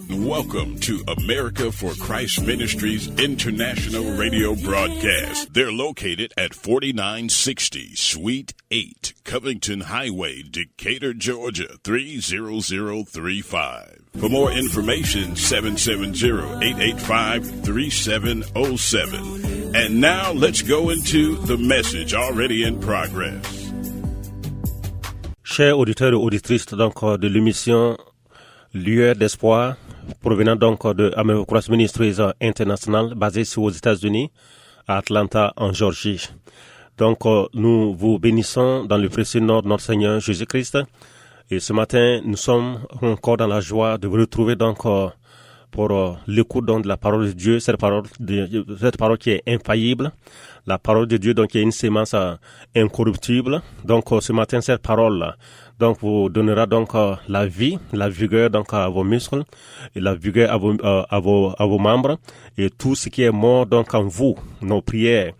Welcome to America for Christ Ministries International Radio Broadcast. They're located at 4960 Suite 8, Covington Highway, Decatur, Georgia, 30035. For more information, 770-885-3707. And now let's go into the message already in progress. Chers auditeurs et auditrices donc, de l'émission Lieu d'espoir, provenant donc de American Cross Ministries International, basée aux États-Unis, à Atlanta, en Géorgie. Donc, nous vous bénissons dans le précieux nom de notre Seigneur Jésus-Christ. Et ce matin, nous sommes encore dans la joie de vous retrouver donc pour l'écoute donc de la parole de Dieu, cette parole qui est infaillible, la parole de Dieu donc qui est une sémence incorruptible. Donc, ce matin, cette parole donc vous donnera donc la vie, la vigueur donc à vos muscles, et la vigueur à vos membres, et tout ce qui est mort donc en vous, nos prières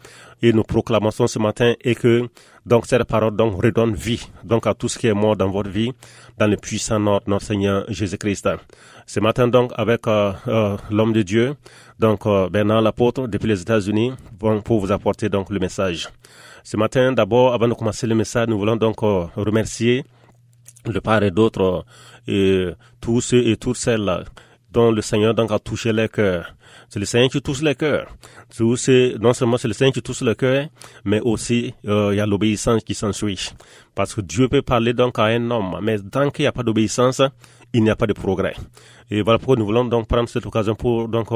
et nos proclamations ce matin, et que donc cette parole donc redonne vie donc à tout ce qui est mort dans votre vie, dans le puissant nom de notre Seigneur Jésus-Christ. Ce matin donc avec l'homme de Dieu, donc Bernard l'apôtre depuis les États-Unis, pour vous apporter donc le message. Ce matin d'abord, avant de commencer le message, nous voulons donc remercier de part et d'autre tous ceux et toutes celles dont le Seigneur donc a touché les cœurs. C'est le Seigneur qui touche les cœurs. Non seulement c'est le Seigneur qui touche les cœurs, mais aussi il y a l'obéissance qui s'ensuit. Parce que Dieu peut parler donc à un homme, mais tant qu'il n'y a pas d'obéissance, il n'y a pas de progrès. Et voilà pourquoi nous voulons donc prendre cette occasion pour donc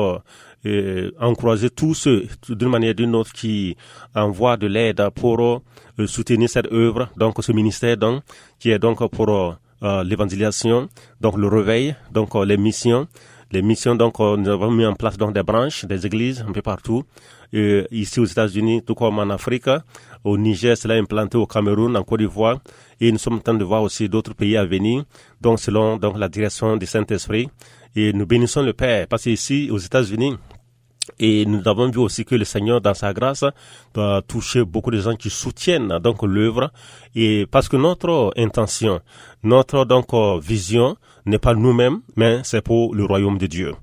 encourager tous ceux d'une manière ou d'une autre qui envoient de l'aide pour soutenir cette œuvre, donc ce ministère donc qui est donc pour l'évangélisation, donc le réveil, donc les missions. Les missions, donc, nous avons mis en place donc des branches, des églises un peu partout, ici aux États-Unis, tout comme en Afrique, au Niger, cela est implanté au Cameroun, en Côte d'Ivoire, et nous sommes en train de voir aussi d'autres pays à venir, donc selon donc la direction du Saint-Esprit, et nous bénissons le Père, parce qu'ici aux États-Unis, et nous avons vu aussi que le Seigneur, dans sa grâce, doit toucher beaucoup de gens qui soutiennent donc l'œuvre, et parce que notre intention, notre donc vision n'est pas nous-mêmes, mais c'est pour le royaume de Dieu.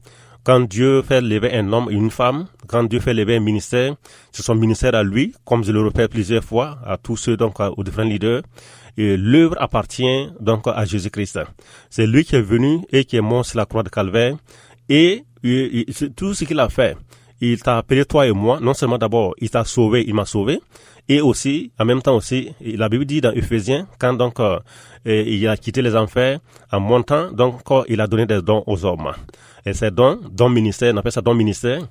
Quand Dieu fait lever un homme et une femme, quand Dieu fait lever un ministère, c'est son ministère à lui, comme je le répète plusieurs fois, à tous ceux donc aux différents leaders, et l'œuvre appartient donc à Jésus-Christ. C'est lui qui est venu et qui est mort sur la croix de Calvaire, et tout ce qu'il a fait, il t'a appelé toi et moi, non seulement d'abord, il t'a sauvé, il m'a sauvé, et aussi, en même temps aussi, la Bible dit dans Ephésiens, quand donc il a quitté les enfers, en montant, donc il a donné des dons aux hommes. Et ces dons ministère, on appelle ça don ministère.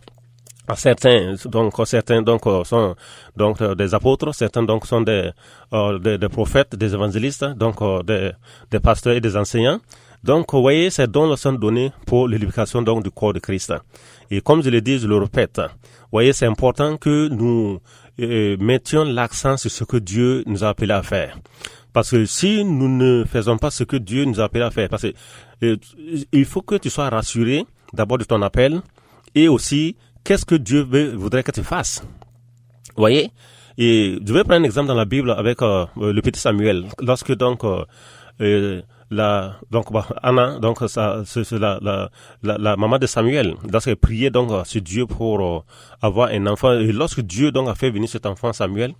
Certains donc sont donc des apôtres, certains donc sont des prophètes, des évangélistes, donc des pasteurs et des enseignants. Donc, vous voyez, ces dons sont donnés pour l'édification donc du corps de Christ. Et comme je le dis, je le répète, vous voyez, c'est important que nous mettions l'accent sur ce que Dieu nous a appelé à faire. Parce que si nous ne faisons pas ce que Dieu nous a appelé à faire, parce que il faut que tu sois rassuré d'abord de ton appel, et aussi qu'est-ce que Dieu voudrait que tu fasses. Vous voyez? Et je vais prendre un exemple dans la Bible avec le petit Samuel. Lorsque donc Anna, donc c'est la maman de Samuel, lorsqu'elle priait donc sur Dieu pour avoir un enfant, et lorsque Dieu donc a fait venir cet enfant Samuel,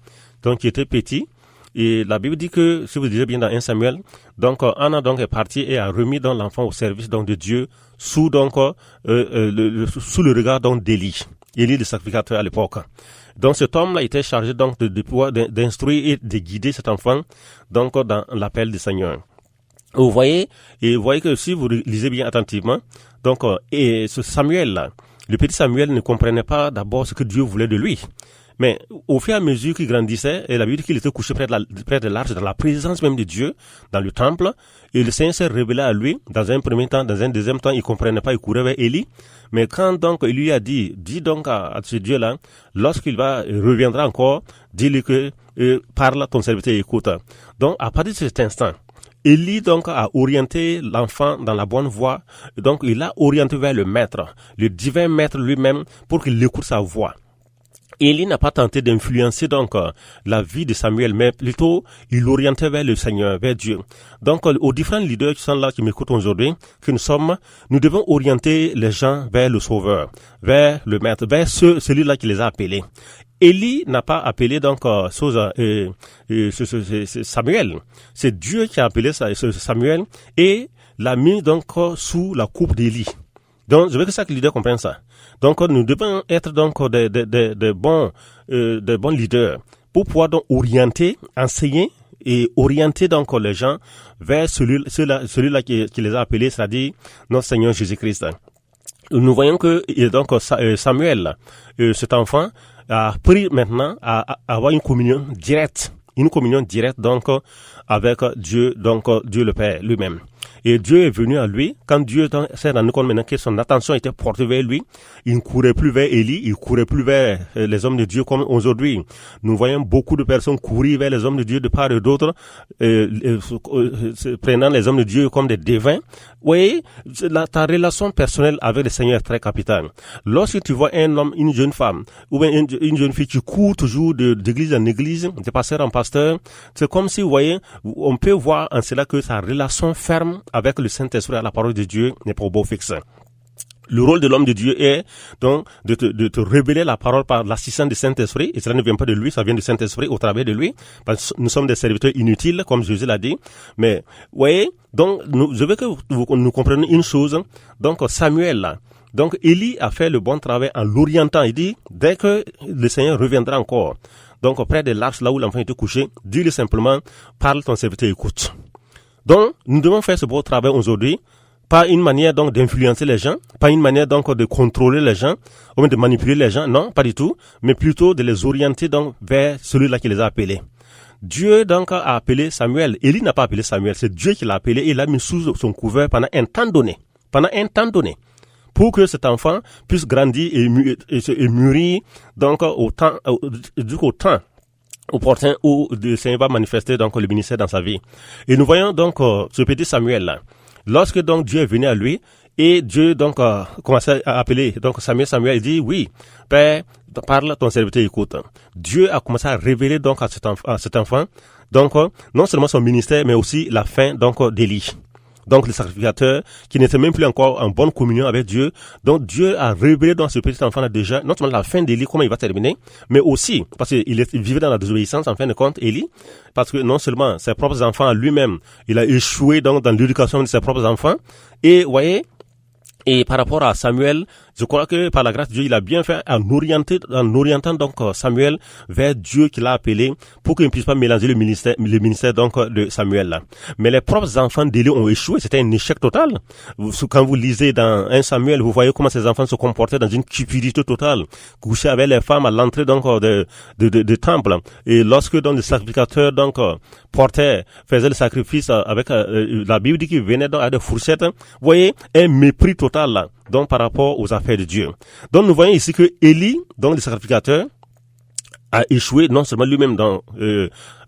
donc qui était petit, et la Bible dit que, si vous lisez bien dans 1 Samuel, donc Anna donc est partie et a remis donc l'enfant au service donc de Dieu sous donc sous le regard donc d'Élie le sacrificateur à l'époque. Donc cet homme-là était chargé donc de pouvoir d'instruire et de guider cet enfant donc dans l'appel du Seigneur. Vous voyez que si vous lisez bien attentivement, donc et ce Samuel-là, le petit Samuel ne comprenait pas d'abord ce que Dieu voulait de lui. Mais au fur et à mesure qu'il grandissait, et la Bible dit qu'il était couché près de l'arche, dans la présence même de Dieu, dans le temple, et le Seigneur s'est révélé à lui, dans un premier temps, dans un deuxième temps, il comprenait pas, il courait vers Élie. Mais quand donc il lui a dit donc à ce Dieu-là, lorsqu'il reviendra encore, dis-lui que parle, ton serviteur écoute. Donc à partir de cet instant, Élie donc a orienté l'enfant dans la bonne voie, donc il l'a orienté vers le maître, le divin maître lui-même, pour qu'il écoute sa voix. Élie n'a pas tenté d'influencer donc la vie de Samuel, mais plutôt il l'orientait vers le Seigneur, vers Dieu. Donc aux différents leaders qui sont là, qui m'écoutent aujourd'hui, que nous devons orienter les gens vers le Sauveur, vers le Maître, vers celui-là qui les a appelés. Élie n'a pas appelé donc Samuel. C'est Dieu qui a appelé Samuel et l'a mis donc sous la coupe d'Élie. Donc je veux que chaque leader comprenne ça. Donc nous devons être donc des bons leaders pour pouvoir donc orienter, enseigner et orienter donc les gens vers celui-là qui les a appelés, c'est-à-dire notre Seigneur Jésus-Christ. Nous voyons que donc Samuel, cet enfant, a pris maintenant à avoir une communion directe donc avec Dieu, donc Dieu le Père lui-même. Et Dieu est venu à lui, quand Dieu s'est rendu compte maintenant que son attention était portée vers lui, il ne courait plus vers Élie, il ne courait plus vers les hommes de Dieu comme aujourd'hui. Nous voyons beaucoup de personnes courir vers les hommes de Dieu de part et d'autre, prenant les hommes de Dieu comme des devins. Oui, ta relation personnelle avec le Seigneur est très capitale. Lorsque tu vois un homme, une jeune femme, ou bien une jeune fille qui court toujours d'église en église, de pasteur en pasteur, c'est comme si, vous voyez, on peut voir en cela que sa relation ferme avec le Saint-Esprit à la parole de Dieu n'est pas au beau fixe. Le rôle de l'homme de Dieu est donc de te révéler la parole par l'assistance du Saint-Esprit, et cela ne vient pas de lui, ça vient du Saint-Esprit au travers de lui, parce que nous sommes des serviteurs inutiles, comme Jésus l'a dit. Mais, voyez, donc, je veux que nous comprenions une chose. Donc, Samuel, là, donc, Élie a fait le bon travail en l'orientant. Il dit, dès que le Seigneur reviendra encore, donc, près de l'arche, là où l'enfant était couché, dis-lui simplement, parle, ton serviteur écoute. Donc, nous devons faire ce beau travail aujourd'hui, pas une manière donc d'influencer les gens, pas une manière donc de contrôler les gens, ou même de manipuler les gens, non, pas du tout, mais plutôt de les orienter donc vers celui-là qui les a appelés. Dieu donc a appelé Samuel. Élie n'a pas appelé Samuel, c'est Dieu qui l'a appelé et il l'a mis sous son couvert pendant un temps donné, pour que cet enfant puisse grandir et mûrir donc au temps opportun où le Seigneur va manifester donc le ministère dans sa vie. Et nous voyons donc ce petit Samuel là. Lorsque donc Dieu est venu à lui et Dieu donc commençait à appeler donc Samuel, il dit oui, Père, parle, ton serviteur écoute. Dieu a commencé à révéler donc à cet enfant donc non seulement son ministère mais aussi la fin donc d'Élie. Donc le sacrificateur qui n'était même plus encore en bonne communion avec Dieu. Donc Dieu a révélé dans ce petit enfant là déjà non seulement la fin d'Élie, comment il va terminer, mais aussi parce qu'il vivait dans la désobéissance en fin de compte, Élie, parce que non seulement ses propres enfants lui-même, il a échoué donc dans l'éducation de ses propres enfants. Et vous voyez, et par rapport à Samuel, je crois que par la grâce de Dieu, il a bien fait en orientant donc Samuel vers Dieu qui l'a appelé pour qu'il ne puisse pas mélanger le ministère donc de Samuel là. Mais les propres enfants d'Élie ont échoué, c'était un échec total. Quand vous lisez dans 1 Samuel, vous voyez comment ces enfants se comportaient dans une cupidité totale, couchaient avec les femmes à l'entrée donc de temple. Et lorsque donc le sacrificateur donc faisait le sacrifice avec la Bible dit qu'il venait donc à des fourchettes, vous voyez un mépris total là. Donc par rapport aux affaires de Dieu. Donc nous voyons ici que Élie, donc le sacrificateur, a échoué non seulement lui-même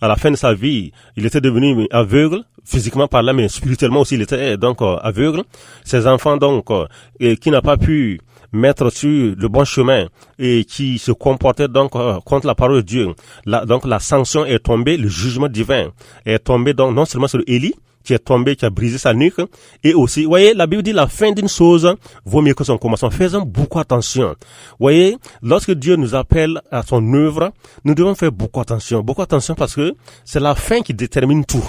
à la fin de sa vie, il était devenu aveugle, physiquement parlant, mais spirituellement aussi il était donc aveugle. Ses enfants donc qui n'a pas pu mettre sur le bon chemin et qui se comportaient donc contre la parole de Dieu. Donc la sanction est tombée, le jugement divin est tombé donc non seulement sur Élie, qui est tombé, qui a brisé sa nuque, et aussi, voyez, la Bible dit la fin d'une chose vaut mieux que son commencement. Faisons beaucoup attention. Voyez, lorsque Dieu nous appelle à son œuvre, nous devons faire beaucoup attention parce que c'est la fin qui détermine tout.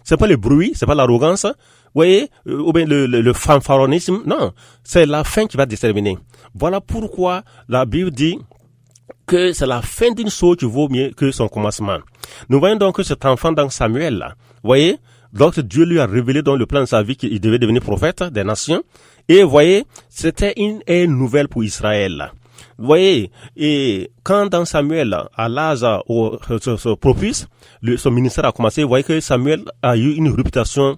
C'est pas le bruit, c'est pas l'arrogance, voyez, ou bien le fanfaronnisme, non, c'est la fin qui va déterminer. Voilà pourquoi la Bible dit que c'est la fin d'une chose qui vaut mieux que son commencement. Nous voyons donc que cet enfant dans Samuel là, voyez, donc Dieu lui a révélé dans le plan de sa vie qu'il devait devenir prophète des nations. Et voyez, c'était une nouvelle pour Israël. Vous voyez, et quand dans Samuel, à l'âge propice, son ministère a commencé, vous voyez que Samuel a eu une réputation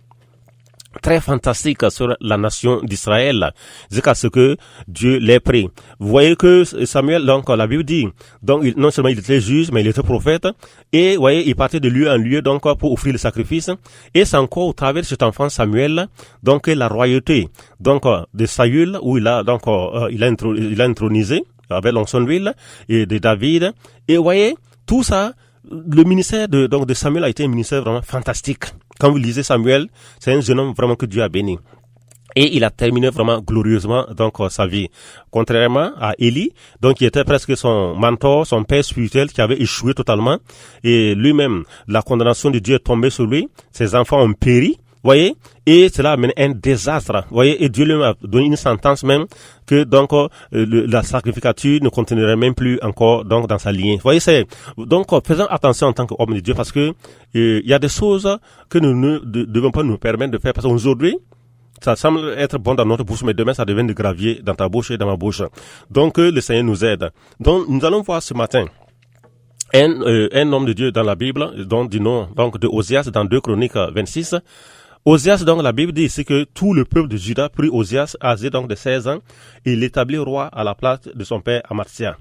très fantastique sur la nation d'Israël, jusqu'à ce que Dieu l'ait pris. Vous voyez que Samuel, donc la Bible dit, donc non seulement il était juge, mais il était prophète, et vous voyez, il partait de lieu en lieu donc pour offrir le sacrifice, et c'est encore au travers de cet enfant Samuel, donc la royauté, donc de Saül, où il a intronisé avec l'onction d'huile et de David. Et vous voyez, tout ça, le ministère de Samuel a été un ministère vraiment fantastique. Quand vous lisez Samuel, c'est un jeune homme vraiment que Dieu a béni. Et il a terminé vraiment glorieusement sa vie. Contrairement à Élie, qui était presque son mentor, son père spirituel qui avait échoué totalement. Et lui-même, la condamnation de Dieu est tombée sur lui. Ses enfants ont péri. Voyez, et cela a mené un désastre. Voyez, et Dieu lui a donné une sentence même que la sacrificature ne continuerait même plus encore dans sa lignée. Voyez, faisons attention en tant qu'homme de Dieu parce que il y a des choses que nous ne devons pas nous permettre de faire parce qu'aujourd'hui ça semble être bon dans notre bouche, mais demain ça devient du gravier dans ta bouche et dans ma bouche. Donc le Seigneur nous aide. Donc nous allons voir ce matin un homme de Dieu dans la Bible, du nom de Osias dans 2 Chroniques 26. Osias, la Bible dit ici que tout le peuple de Juda prit Osias, âgé de 16 ans, et l'établit roi à la place de son père Amathia.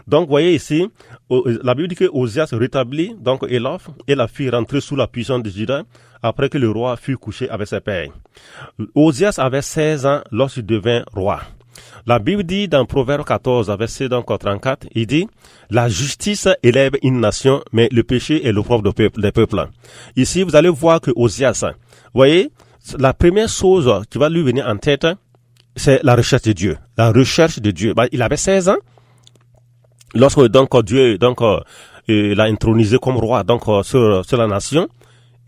Donc, voyez ici, la Bible dit que Osias rétablit Elof et la fit rentrer sous la puissance de Juda après que le roi fut couché avec ses pères. Osias avait 16 ans lorsqu'il devint roi. La Bible dit dans Proverbe 14, verset 34, il dit, la justice élève une nation, mais le péché est l'opprobre des peuples. Ici, vous allez voir que Osias, voyez, la première chose qui va lui venir en tête, c'est la recherche de Dieu. La recherche de Dieu. Il avait 16 ans. Lorsque Dieu l'a intronisé comme roi sur la nation.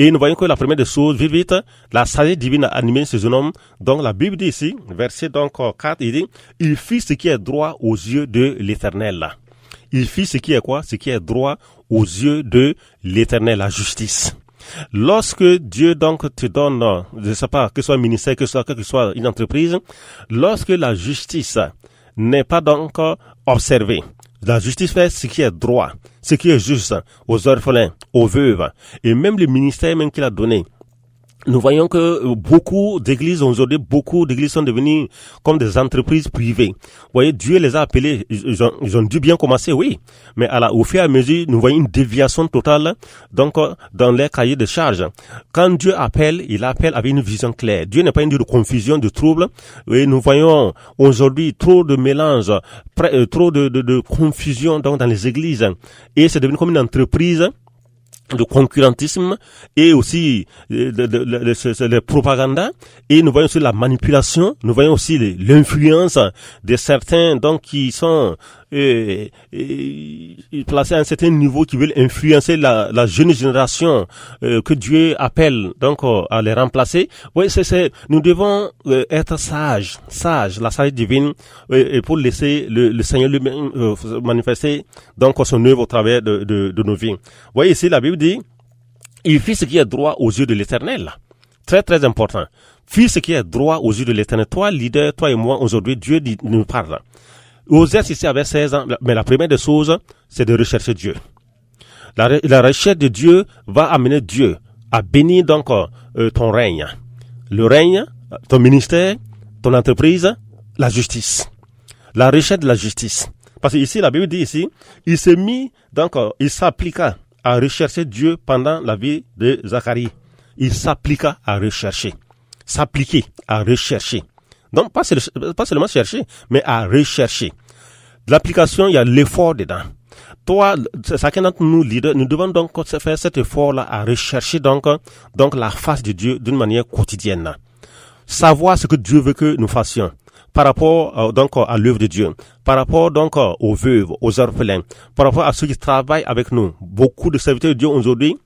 Et nous voyons que la première des choses, vite, la sagesse divine a animé ce jeune homme. Donc la Bible dit ici, verset 4, il dit, il fit ce qui est droit aux yeux de l'Éternel. Il fit ce qui est quoi? Ce qui est droit aux yeux de l'Éternel, la justice. Lorsque Dieu te donne, je ne sais pas, que ce soit un ministère, que ce soit une entreprise, lorsque la justice n'est pas observée, la justice fait ce qui est droit, ce qui est juste aux orphelins, aux veuves, et même le ministère même qu'il a donné. Nous voyons que beaucoup d'églises aujourd'hui, sont devenues comme des entreprises privées. Vous voyez, Dieu les a appelés, ils ont dû bien commencer, oui. Mais au fur et à mesure, nous voyons une déviation totale, dans les cahiers de charges. Quand Dieu appelle, il appelle avec une vision claire. Dieu n'est pas un Dieu de confusion, de trouble. Et nous voyons aujourd'hui trop de mélange, trop de confusion, dans les églises. Et c'est devenu comme une entreprise de concurrentisme et aussi de propagande, et nous voyons aussi la manipulation, nous voyons aussi l'influence de certains qui sont placés à un certain niveau, qui veulent influencer la jeune génération que Dieu appelle à les remplacer. Oui, nous devons être sages, la sagesse divine, et pour laisser le Seigneur lui-même manifester son œuvre au travers de nos vies. Vous voyez ici la Bible dit, il fit ce qui est droit aux yeux de l'Éternel. Très très important. Fit ce qui est droit aux yeux de l'Éternel. Toi, leader, toi et moi, aujourd'hui, Dieu nous parle. Osias ici avait 16 ans, mais la première des choses, c'est de rechercher Dieu. La recherche de Dieu va amener Dieu à bénir ton règne. Le règne, ton ministère, ton entreprise, la justice. La recherche de la justice. Parce que ici, la Bible dit ici, il s'est mis, il s'appliqua à rechercher Dieu pendant la vie de Zacharie. Il s'appliqua à rechercher. S'appliquer à rechercher. Donc, pas seulement chercher, mais à rechercher. L'application, il y a l'effort dedans. Toi, chacun d'entre nous, leaders, nous devons faire cet effort-là à rechercher la face de Dieu d'une manière quotidienne. Savoir ce que Dieu veut que nous fassions. Par rapport à l'œuvre de Dieu, par rapport aux veuves, aux orphelins, par rapport à ceux qui travaillent avec nous. Beaucoup de serviteurs de Dieu aujourd'hui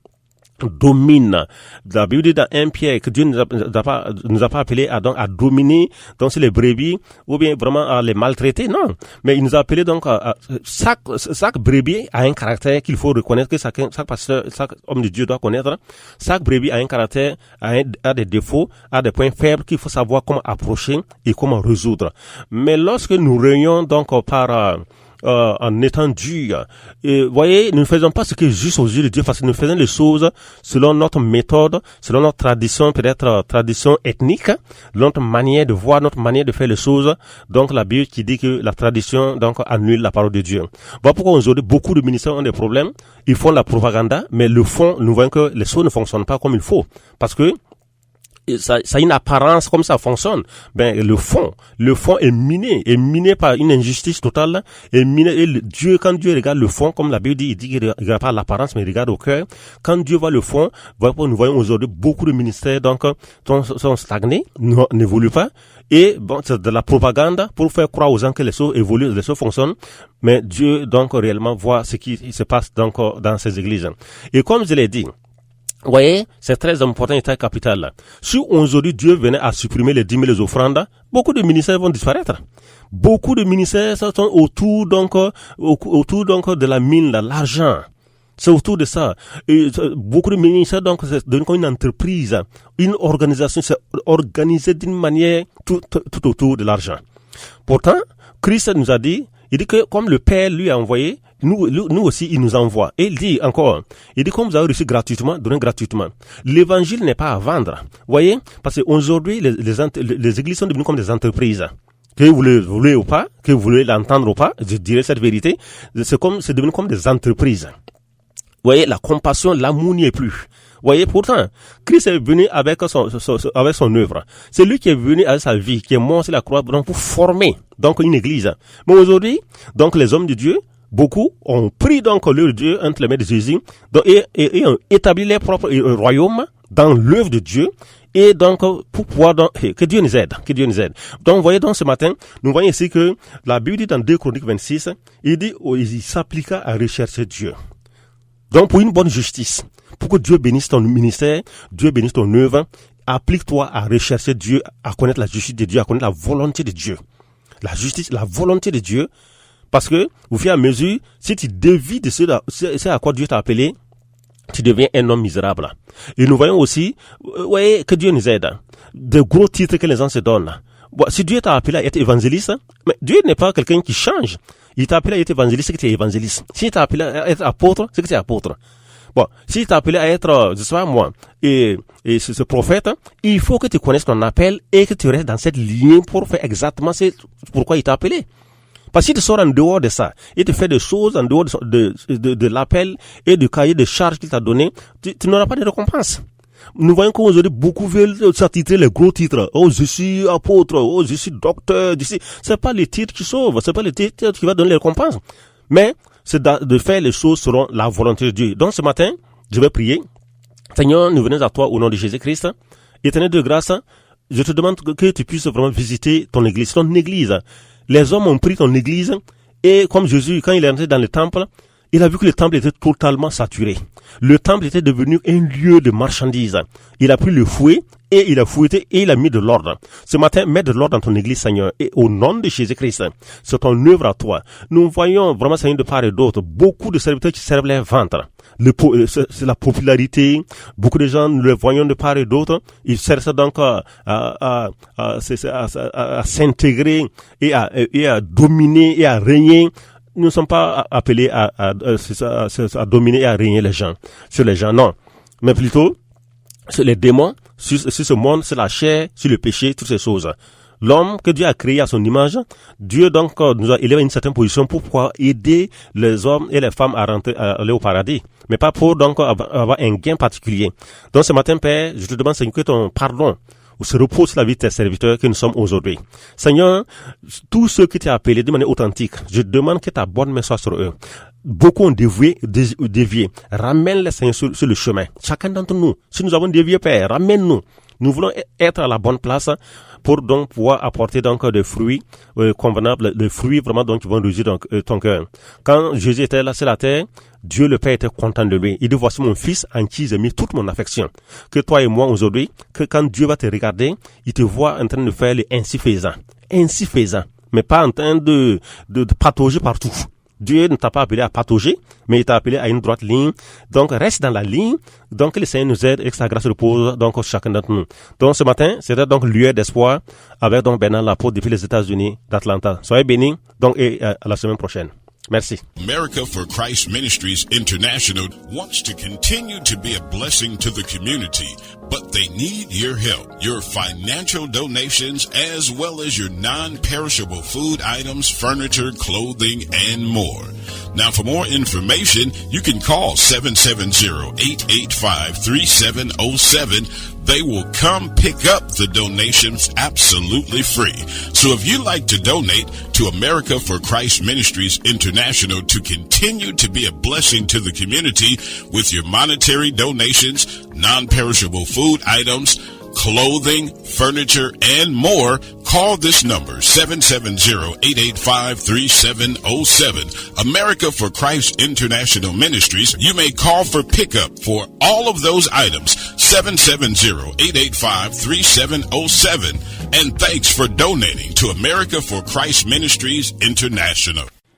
dominent. La Bible dit dans 1 Pierre que Dieu nous a pas appelés à dominer sur les brebis ou bien vraiment à les maltraiter, non. Mais il nous a appelés à chaque brebis a un caractère qu'il faut reconnaître, que chaque pasteur, chaque homme de Dieu doit connaître. Chaque brebis a un caractère, a des défauts, a des points faibles qu'il faut savoir comment approcher et comment résoudre. Mais lorsque nous réunions en étant dur. Et voyez, nous ne faisons pas ce qui est juste aux yeux de Dieu, parce que nous faisons les choses selon notre méthode, selon notre tradition, peut-être tradition ethnique, notre manière de voir, notre manière de faire les choses. Donc la Bible qui dit que la tradition annule la parole de Dieu. Voilà pourquoi aujourd'hui beaucoup de ministères ont des problèmes. Ils font la propagande, mais le fond, nous voyons que les choses ne fonctionnent pas comme il faut, parce que ça a une apparence comme ça fonctionne. Ben, le fond est miné par une injustice totale, est miné, et Dieu, quand Dieu regarde le fond, comme la Bible dit, il dit qu'il regarde pas l'apparence, mais il regarde au cœur. Quand Dieu voit le fond, nous voyons aujourd'hui beaucoup de ministères, donc, sont stagnés, n'évoluent pas. Et bon, c'est de la propagande pour faire croire aux gens que les choses évoluent, les choses fonctionnent. Mais Dieu, donc, réellement voit ce qui se passe, donc, dans ces églises. Et comme je l'ai dit, vous voyez, c'est très important, état capital là. Si aujourd'hui Dieu venait à supprimer les 10 000 les offrandes, beaucoup de ministères vont disparaître. Beaucoup de ministères sont autour donc de la mine, de l'argent. C'est autour de ça. Et beaucoup de ministères donc c'est devenu comme une entreprise, une organisation, c'est organisé d'une manière tout autour de l'argent. Pourtant, Christ nous a dit, il dit que comme le Père lui a envoyé, nous aussi, il nous envoie. Et il dit encore, il dit comme vous avez reçu gratuitement, donnez gratuitement. L'évangile n'est pas à vendre. Vous voyez? Parce qu'aujourd'hui, les églises sont devenues comme des entreprises. Que vous le voulez ou pas, que vous voulez l'entendre ou pas, je dirais cette vérité, c'est devenu comme des entreprises. Vous voyez, la compassion, l'amour n'y est plus. Vous voyez, pourtant, Christ est venu avec son œuvre. C'est lui qui est venu avec sa vie, qui est mort sur la croix, donc pour former, donc, une église. Mais aujourd'hui, donc, les hommes de Dieu, beaucoup ont pris donc leur Dieu entre les mains de Jésus, donc, et ont établi leur propre royaume dans l'œuvre de Dieu. Et donc, pour pouvoir, donc, que Dieu nous aide, Donc, vous voyez, donc, ce matin, nous voyons ici que la Bible dit dans 2 Chroniques 26, il dit, il s'appliqua à rechercher Dieu. Donc, pour une bonne justice, pour que Dieu bénisse ton ministère, Dieu bénisse ton œuvre, applique-toi à rechercher Dieu, à connaître la justice de Dieu, à connaître la volonté de Dieu. La justice, la volonté de Dieu, parce que, au fur et à mesure, si tu dévies de ce à quoi Dieu t'a appelé, tu deviens un homme misérable. Et nous voyons aussi, voyez, que Dieu nous aide. De gros titres que les gens se donnent. Bon, si Dieu t'a appelé à être évangéliste, mais Dieu n'est pas quelqu'un qui change. Il t'a appelé à être évangéliste, c'est que tu es évangéliste. S'il t'a appelé à être apôtre, c'est que tu es apôtre. Bon, s'il t'a appelé à être, je sais pas moi, et ce prophète, il faut que tu connaisses ton appel et que tu restes dans cette ligne pour faire exactement pourquoi il t'a appelé. Parce que si tu sors en dehors de ça, et tu fais des choses en dehors de l'appel et du cahier de charges qu'il t'a donné, tu n'auras pas de récompense. Nous voyons qu'aujourd'hui, beaucoup veulent s'attitrer les gros titres. Oh, je suis apôtre. Oh, je suis docteur. C'est pas les titres qui sauvent. C'est pas les titres qui vont donner les récompenses. Mais, c'est de faire les choses selon la volonté de Dieu. Donc, ce matin, je vais prier. Seigneur, nous venons à toi au nom de Jésus-Christ. Éternel de grâce, je te demande que tu puisses vraiment visiter ton église. Ton église. Les hommes ont pris ton église et comme Jésus, quand il est entré dans le temple, il a vu que le temple était totalement saturé. Le temple était devenu un lieu de marchandises. Il a pris le fouet et il a fouetté et il a mis de l'ordre. Ce matin, mets de l'ordre dans ton église, Seigneur. Et au nom de Jésus-Christ, c'est ton œuvre à toi. Nous voyons vraiment, Seigneur, de part et d'autre, beaucoup de serviteurs qui servent les ventres. C'est la popularité. Beaucoup de gens, nous les voyons de part et d'autre. Ils cherchent donc à s'intégrer et à dominer et à régner. Nous ne sommes pas appelés à dominer et à régner sur les gens, non. Mais plutôt, sur les démons, sur ce monde, sur la chair, sur le péché, toutes ces choses. L'homme que Dieu a créé à son image, Dieu donc nous a élevé à une certaine position pour pouvoir aider les hommes et les femmes à aller au paradis. Mais pas pour donc avoir un gain particulier. Donc ce matin, Père, je te demande, Seigneur, que ton pardon se repose sur la vie de tes serviteurs que nous sommes aujourd'hui. Seigneur, tous ceux qui t'ont appelé de manière authentique, je demande que ta bonne main soit sur eux. Beaucoup ont dévié. Ramène-les, Seigneur, sur le chemin. Chacun d'entre nous, si nous avons dévié, Père, ramène-nous. Nous voulons être à la bonne place pour donc pouvoir apporter donc des fruits convenables, des fruits vraiment donc qui vont réjouir donc ton cœur. Quand Jésus était là sur la terre, Dieu le Père était content de lui. Il dit, voici mon fils en qui j'ai mis toute mon affection. Que toi et moi aujourd'hui, que quand Dieu va te regarder, il te voit en train de faire les ainsi faisant, mais pas en train de patauger partout. Dieu ne t'a pas appelé à patauger, mais il t'a appelé à une droite ligne. Donc, reste dans la ligne. Donc, le Seigneur nous aide et que sa grâce repose donc chacun d'entre nous. Donc, ce matin, c'était donc lueur d'espoir avec donc Bernard Laporte depuis les États-Unis d'Atlanta. Soyez bénis. Donc, et à la semaine prochaine. Merci. America for Christ Ministries International wants to continue to be a blessing to the community but they need your help, your financial donations, as well as your non-perishable food items, furniture, clothing, and more. Now, for more information, you can call 770-885-3707. They will come pick up the donations absolutely free. So if you'd like to donate to America for Christ Ministries International to continue to be a blessing to the community with your monetary donations, non-perishable food items, clothing, furniture, and more, call this number, 770-885-3707. America for Christ International Ministries. You may call for pickup for all of those items, 770-885-3707. And thanks for donating to America for Christ Ministries International.